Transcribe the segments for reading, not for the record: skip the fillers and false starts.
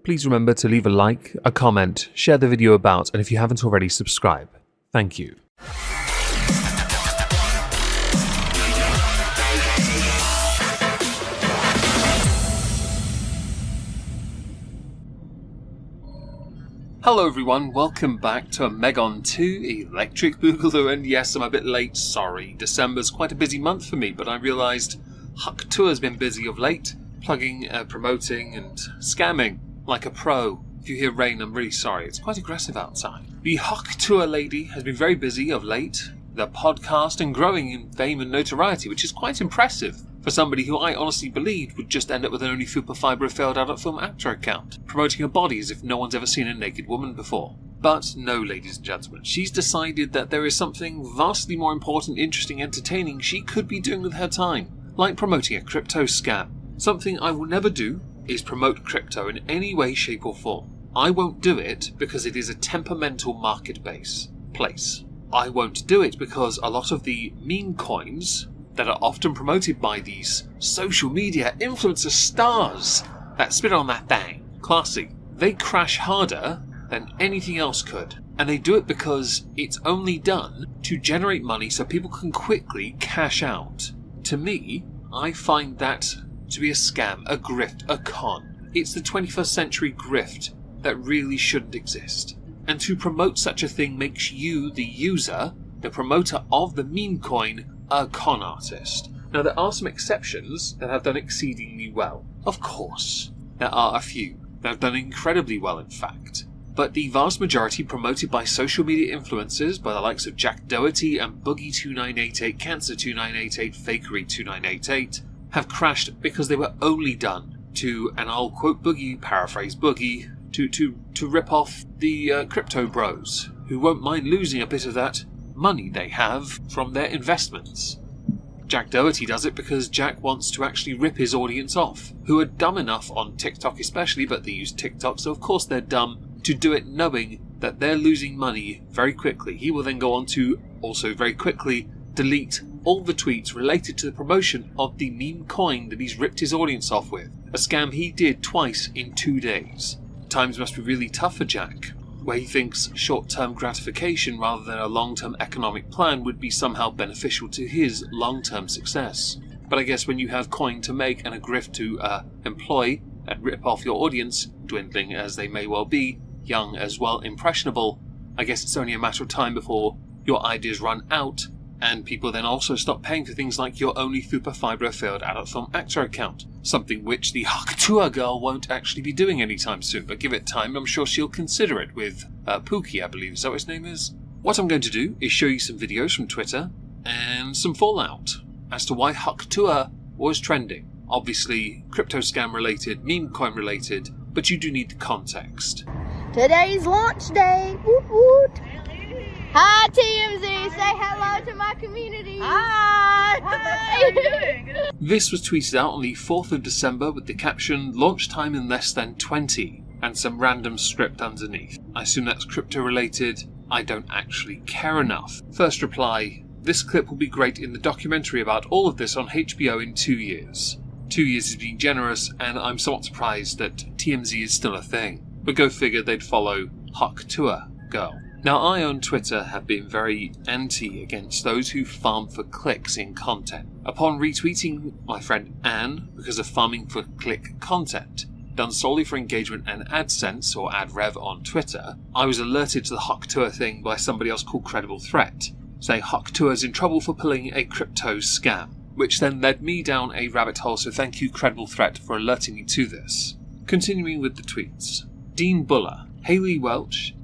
please remember to leave a like, a comment, share the video about, and if you haven't already, subscribe. Thank you. Hello everyone, welcome back to a Megon 2 Electric Boogaloo, and yes, I'm a bit late, sorry. December's quite a busy month for me, but I realised Hawk Tuah has been busy of late, plugging, promoting and scamming like a pro. If you hear rain, I'm really sorry, it's quite aggressive outside. The Hawk Tuah lady has been very busy of late, the podcast, and growing in fame and notoriety, which is quite impressive for somebody who I honestly believed would just end up with an only super fibre failed adult film actor account, promoting her body as if no one's ever seen a naked woman before. But no, ladies and gentlemen, she's decided that there is something vastly more important, interesting, entertaining she could be doing with her time, like promoting a crypto scam. Something I will never do is promote crypto in any way, shape or form. I won't do it because it is a temperamental place. I won't do it because a lot of the meme coins that are often promoted by these social media influencer stars that spit on that thing, classy, they crash harder than anything else could. And they do it because it's only done to generate money so people can quickly cash out. To me, I find that to be a scam, a grift, a con. It's the 21st century grift that really shouldn't exist. And to promote such a thing makes you, the user, the promoter of the meme coin, a con artist. Now there are some exceptions that have done exceedingly well. Of course, there are a few that have done incredibly well in fact. But the vast majority promoted by social media influencers, by the likes of Jack Doherty and Boogie2988, Cancer2988, Fakery2988, have crashed because they were only done to, and I'll quote Boogie, paraphrase Boogie, to rip off the crypto bros, who won't mind losing a bit of that money they have from their investments. Jack Doherty does it because Jack wants to actually rip his audience off, who are dumb enough on TikTok especially, but they use TikTok, so of course they're dumb, to do it knowing that they're losing money very quickly. He will then go on to also very quickly delete all the tweets related to the promotion of the meme coin that he's ripped his audience off with, a scam he did twice in 2 days. Times must be really tough for Jack, where he thinks short-term gratification rather than a long-term economic plan would be somehow beneficial to his long-term success. But I guess when you have coin to make and a grift to employ and rip off your audience, dwindling as they may well be, young as well, impressionable, I guess it's only a matter of time before your ideas run out, and people then also stop paying for things like your only super fibre failed adult film actor account, something which the Hawk Tuah girl won't actually be doing anytime soon, but give it time, I'm sure she'll consider it with Pookie, I believe, is that what his name is? What I'm going to do is show you some videos from Twitter and some fallout as to why Hawk Tuah was trending. Obviously, crypto scam related, meme coin related, but you do need the context. Today's launch day. Woot woot. Hi TMZ, say hello to my community. Hi. How are you doing? This was tweeted out on the 4th of December with the caption, "Launch time in less than 20, and some random script underneath. I assume that's crypto related. I don't actually care enough. First reply, this clip will be great in the documentary about all of this on HBO in 2 years. 2 years is being generous, and I'm somewhat surprised that TMZ is still a thing. But go figure they'd follow Hawk Tuah girl. Now I on Twitter have been very anti against those who farm for clicks in content. Upon retweeting my friend Anne because of farming for click content, done solely for engagement and AdSense or AdRev on Twitter, I was alerted to the Hawk Tuah thing by somebody else called Credible Threat, saying Hawk Tuah is in trouble for pulling a crypto scam, which then led me down a rabbit hole, so thank you Credible Threat for alerting me to this. Continuing with the tweets. Dean Buller, Haley Welch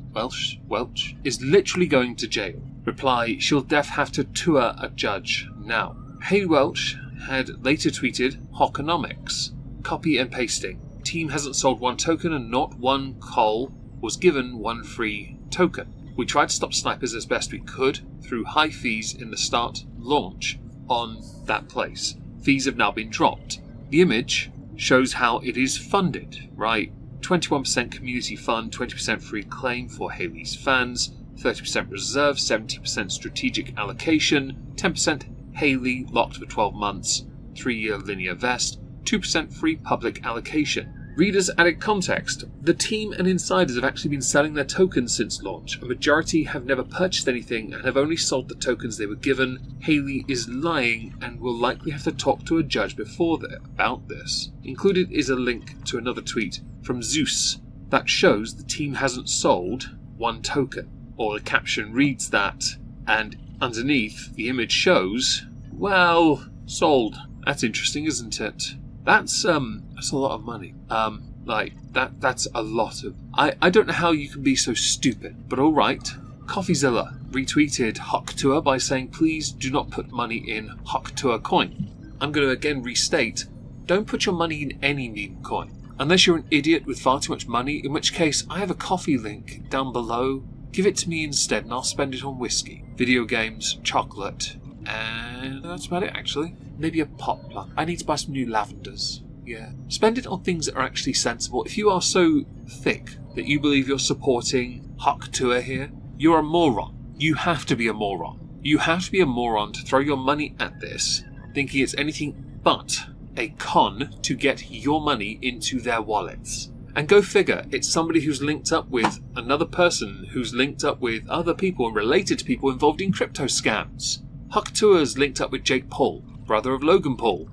is literally going to jail. Reply, she'll def have to tour a judge now. Haley Welch had later tweeted, Hawkonomics. Copy and pasting. Team hasn't sold one token and not one call was given one free token. We tried to stop snipers as best we could through high fees in the start launch on that place. Fees have now been dropped. The image shows how it is funded, right? 21% community fund, 20% free claim for Haley's fans, 30% reserve, 70% strategic allocation, 10% Haley locked for 12 months, 3-year linear vest, 2% free public allocation. Readers added context. The team and insiders have actually been selling their tokens since launch. A majority have never purchased anything and have only sold the tokens they were given. Haley is lying and will likely have to talk to a judge about this. Included is a link to another tweet from Zeus that shows the team hasn't sold one token. Or the caption reads that, and underneath the image shows, well, sold. That's interesting, isn't it? That's a lot of money. That's a lot of... I don't know how you can be so stupid, but alright. Coffeezilla retweeted Hawk Tuah by saying, please do not put money in Hawk Tuah coin. I'm going to again restate, don't put your money in any meme coin. Unless you're an idiot with far too much money, in which case I have a coffee link down below. Give it to me instead and I'll spend it on whiskey, video games, chocolate, and that's about it actually. Maybe a pot plant. I need to buy some new lavenders. Yeah. Spend it on things that are actually sensible. If you are so thick that you believe you're supporting Hawk Tuah here, you're a moron. You have to be a moron. You have to be a moron to throw your money at this, thinking it's anything but a con to get your money into their wallets. And go figure, it's somebody who's linked up with another person who's linked up with other people and related to people involved in crypto scams. Hawk Tuah's linked up with Jake Paul, brother of Logan Paul.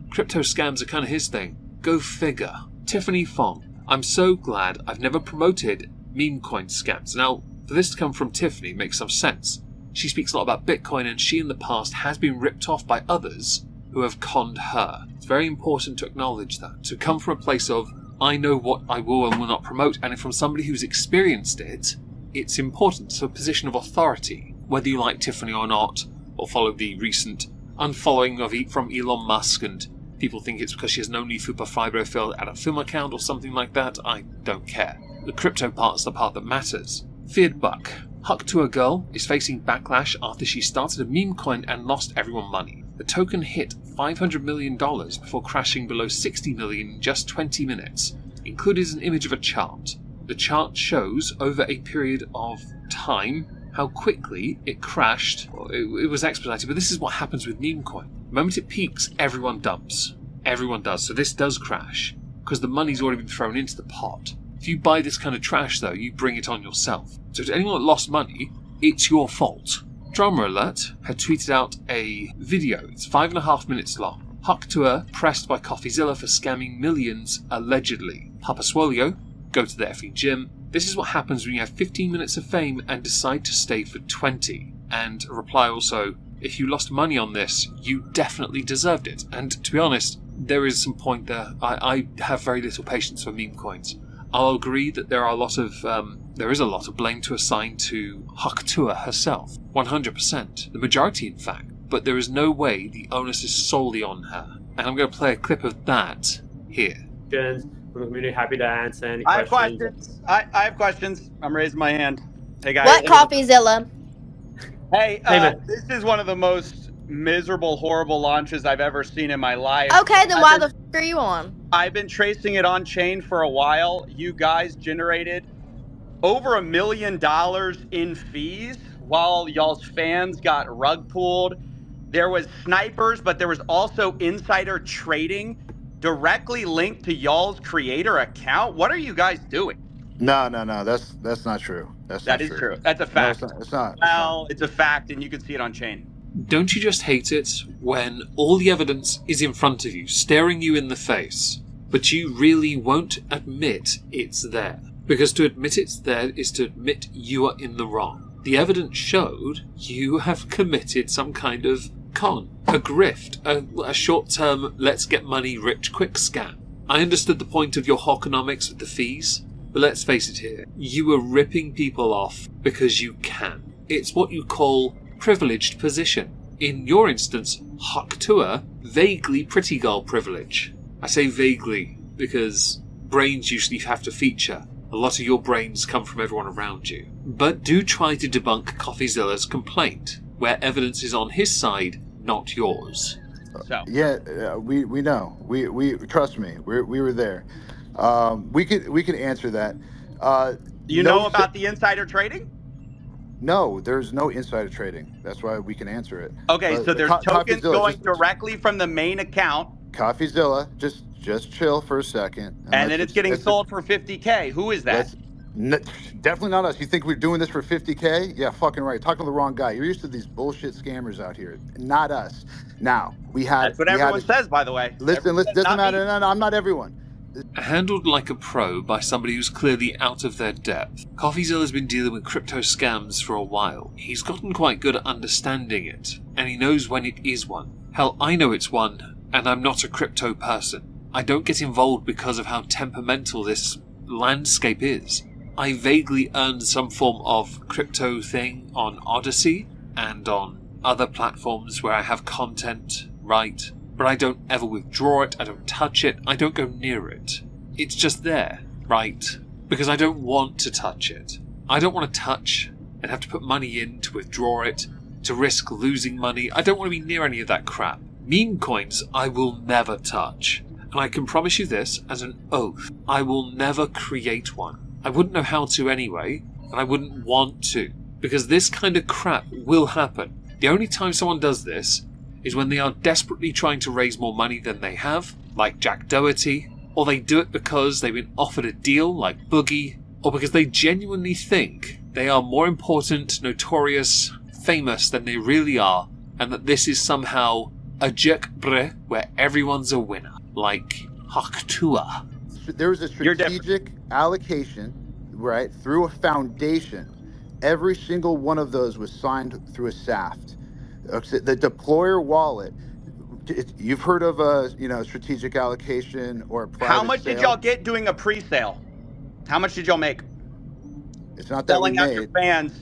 Crypto scams are kind of his thing. Go figure. Tiffany Fong. I'm so glad I've never promoted meme coin scams. Now, for this to come from Tiffany makes some sense. She speaks a lot about Bitcoin and she in the past has been ripped off by others who have conned her. It's very important to acknowledge that. To come from a place of, I know what I will and will not promote, and from somebody who's experienced it, it's important. It's a position of authority, whether you like Tiffany or not, or follow the recent unfollowing from Elon Musk, and people think it's because she has no need for fiber at a film account or something like that. I don't care. The crypto part's the part that matters. Feared Buck. Hawk Tuah girl is facing backlash after she started a meme coin and lost everyone money. The token hit $500 million before crashing below $60 million in just 20 minutes. Included is an image of a chart. The chart shows over a period of time how quickly it crashed. Well, it was expedited, but this is what happens with meme coin. The moment it peaks, everyone dumps. Everyone does. So this does crash because the money's already been thrown into the pot. If you buy this kind of trash, though, you bring it on yourself. So to anyone that lost money, it's your fault. Drama Alert had tweeted out a video. It's 5.5 minutes long. Hawk Tuah pressed by Coffeezilla for scamming millions, allegedly. Papa Swolio, go to the effing gym. This is what happens when you have 15 minutes of fame and decide to stay for 20. And a reply also, if you lost money on this, you definitely deserved it. And to be honest, there is some point there. I have very little patience for meme coins. I'll agree that there is a lot of blame to assign to Hawk Tuah herself. 100%. The majority, in fact. But there is no way the onus is solely on her. And I'm going to play a clip of that here. We're really happy to answer any I questions. have questions. I have questions. I'm raising my hand. Hey, guys. What Coffeezilla? Hey, man. this is one of the most miserable, horrible launches I've ever seen in my life. Okay, then why the f are you on? I've been tracing it on chain for a while. You guys generated over $1 million in fees while y'all's fans got rug pulled. There was snipers, but there was also insider trading directly linked to y'all's creator account. What are you guys doing? No. That's not true. That is true. That's a fact. No, it's not. Well, it's a fact, and you can see it on chain. Don't you just hate it when all the evidence is in front of you, staring you in the face, but you really won't admit it's there? Because to admit it's there is to admit you are in the wrong. The evidence showed you have committed some kind of con, a grift, a short-term let's get money rich quick scam. I understood the point of your Hawkonomics with the fees, but let's face it here, you were ripping people off because you can. It's what you call privileged position. In your instance, Hawk Tuah, vaguely pretty girl privilege. I say vaguely because brains usually have to feature. A lot of your brains come from everyone around you. But do try to debunk Coffeezilla's complaint, where evidence is on his side, not yours. So Yeah, we know. We trust me. We were there. We could answer that. you know about the insider trading? No, there's no insider trading. That's why we can answer it. Okay, But so there's tokens Coffeezilla, going directly from the main account. Coffeezilla, just just chill for a second. And then it's getting sold for 50K. Who is that? Definitely not us. You think we're doing this for 50K? Yeah, fucking right. Talking to the wrong guy. You're used to these bullshit scammers out here. Not us. Now, That's what everyone says, by the way. Listen, doesn't matter. No, I'm not everyone. Handled like a pro by somebody who's clearly out of their depth, CoffeeZilla has been dealing with crypto scams for a while. He's gotten quite good at understanding it, and he knows when it is one. Hell, I know it's one, and I'm not a crypto person. I don't get involved because of how temperamental this landscape is. I vaguely earned some form of crypto thing on Odyssey and on other platforms where I have content, right? But I don't ever withdraw it, I don't touch it, I don't go near it. It's just there, right? Because I don't want to touch it. I don't want to touch and have to put money in to withdraw it, to risk losing money. I don't want to be near any of that crap. Meme coins I will never touch. And I can promise you this as an oath, I will never create one. I wouldn't know how to anyway, and I wouldn't want to, because this kind of crap will happen. The only time someone does this is when they are desperately trying to raise more money than they have, like Jack Doherty, or they do it because they've been offered a deal, like Boogie, or because they genuinely think they are more important, notorious, famous than they really are, and that this is somehow a jerk bre where everyone's a winner, like Hawk Tuah. There was a strategic allocation, right, through a foundation. Every single one of those was signed through a SAFT. The deployer wallet. You've heard of a strategic allocation or a private How much sale? did y'all get doing a pre-sale? How much did y'all make? It's not that we Selling out made. your fans.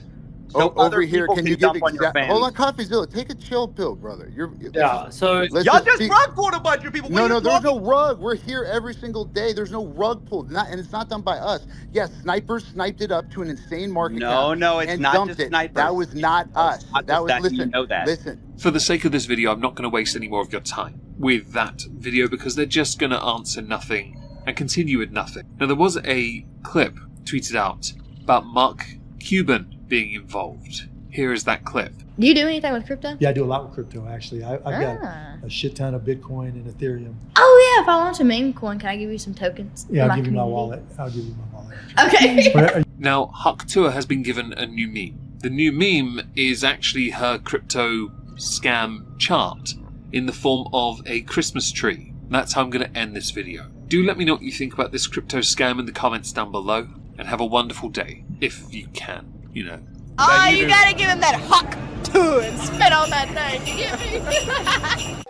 So Over other here, people can you give dump on your exact? fans. Hold on, CoffeeZilla, take a chill pill, brother. Yeah, so Y'all just rug pulled a bunch of people. What No, are you there's talking- no rug. We're here every single day. There's no rug pulled, and it's not done by us. Yes, snipers sniped it up to an insane market cap. No, it's and not dumped just it. snipers. That was not us. not That just was that, listen. you know that. Listen. For the sake of this video, I'm not going to waste any more of your time with that video because they're just going to answer nothing and continue with nothing. Now, there was a clip tweeted out about Mark Cuban being involved. Here is that clip. Do you do anything with crypto? Yeah, I do a lot with crypto, actually. I've got a shit ton of Bitcoin and Ethereum. Oh, yeah. If I want a meme coin, can I give you some tokens? Yeah, for I'll give you my community? wallet. I'll give you my wallet. Actually. Okay. But, Now, Hawk Tuah has been given a new meme. The new meme is actually her crypto scam chart in the form of a Christmas tree. That's how I'm going to end this video. Do let me know what you think about this crypto scam in the comments down below, and have a wonderful day, if you can, Oh, you gotta give him that Hawk Tuah and spit on that thing. You get me?